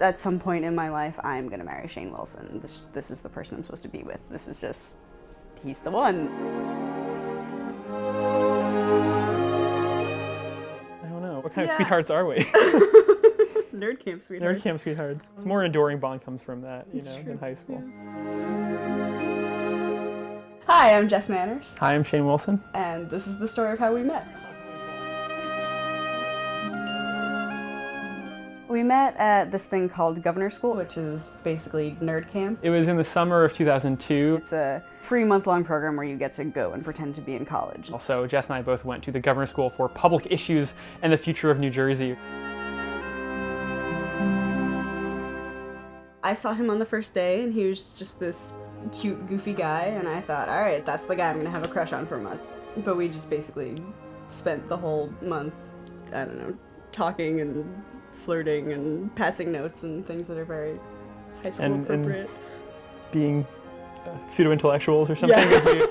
at some point in my life, I'm gonna marry Shane Wilson. This is the person I'm supposed to be with. This is just, he's the one. I don't know. What kind of sweethearts are we? Nerd camp sweethearts. Nerd camp sweethearts. It's more enduring bond comes from that, you know, than high school. Hi, I'm Jess Manners. Hi, I'm Shane Wilson. And this is the story of how we met. We met at this thing called Governor School, which is basically nerd camp. It was in the summer of 2002. It's a free month-long program where you get to go and pretend to be in college. Also, Jess and I both went to the Governor School for Public Issues and the Future of New Jersey. I saw him on the first day, and he was just this cute, goofy guy, and I thought, all right, that's the guy I'm gonna have a crush on for a month. But we just basically spent the whole month, I don't know, talking and flirting and passing notes and things that are very high school appropriate. And being pseudo-intellectuals or something. Yeah.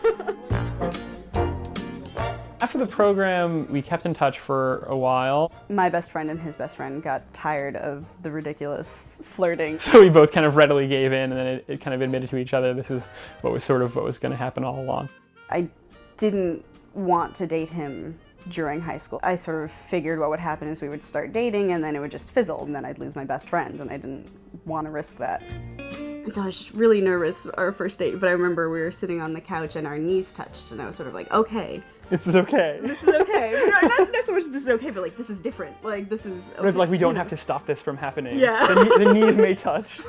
After the program, we kept in touch for a while. My best friend and his best friend got tired of the ridiculous flirting. So we both kind of readily gave in, and then it kind of admitted to each other this is what was going to happen all along. I didn't want to date him during high school. I sort of figured what would happen is we would start dating and then it would just fizzle and then I'd lose my best friend, and I didn't want to risk that. And so I was just really nervous our first date, but I remember we were sitting on the couch and our knees touched and I was sort of like, okay. This is okay. This is okay. Not so much this is okay, but like this is different. Like this is okay. Like we don't have to stop this from happening. Yeah. The knees may touch.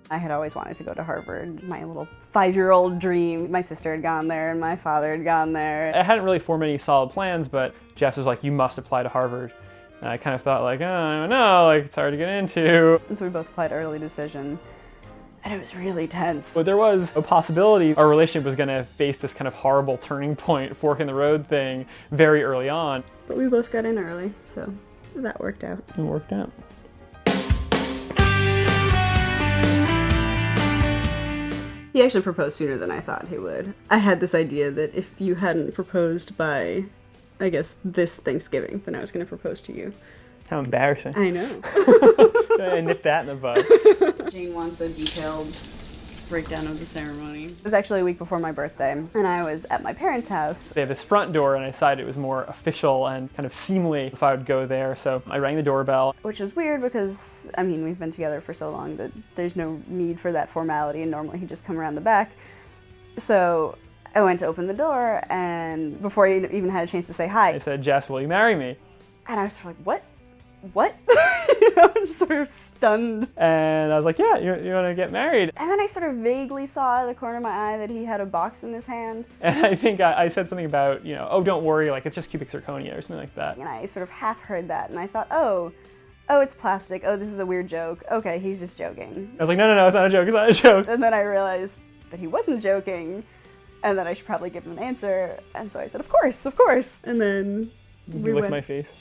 I had always wanted to go to Harvard, my little 5-year-old dream. My sister had gone there and my father had gone there. I hadn't really formed any solid plans, but Jeff was like, you must apply to Harvard. And I kind of thought like, oh, I don't know, like it's hard to get into. And so we both applied early decision, and it was really tense. But there was a possibility our relationship was gonna face this kind of horrible turning point, fork in the road thing very early on. But we both got in early, so that worked out. It worked out. He actually proposed sooner than I thought he would. I had this idea that if you hadn't proposed by, I guess, this Thanksgiving, then I was going to propose to you. How embarrassing. I know. I nipped that in the bud. Jane wants a detailed breakdown of the ceremony. It was actually a week before my birthday, and I was at my parents' house. They have this front door, and I decided it was more official and kind of seemly if I would go there, so I rang the doorbell. Which was weird because, I mean, we've been together for so long that there's no need for that formality, and normally he'd just come around the back. So I went to open the door, and before he even had a chance to say hi, I said, Jess, will you marry me? And I was sort of like, what? What? You know, I'm sort of stunned. And I was like, yeah, you want to get married? And then I sort of vaguely saw out of the corner of my eye that he had a box in his hand. And I think I said something about, you know, oh, don't worry, like it's just cubic zirconia or something like that. And I sort of half heard that, and I thought, oh, it's plastic. Oh, this is a weird joke. Okay, he's just joking. I was like, no, it's not a joke, it's not a joke. And then I realized that he wasn't joking, and that I should probably give him an answer. And so I said, of course. And then You licked my face.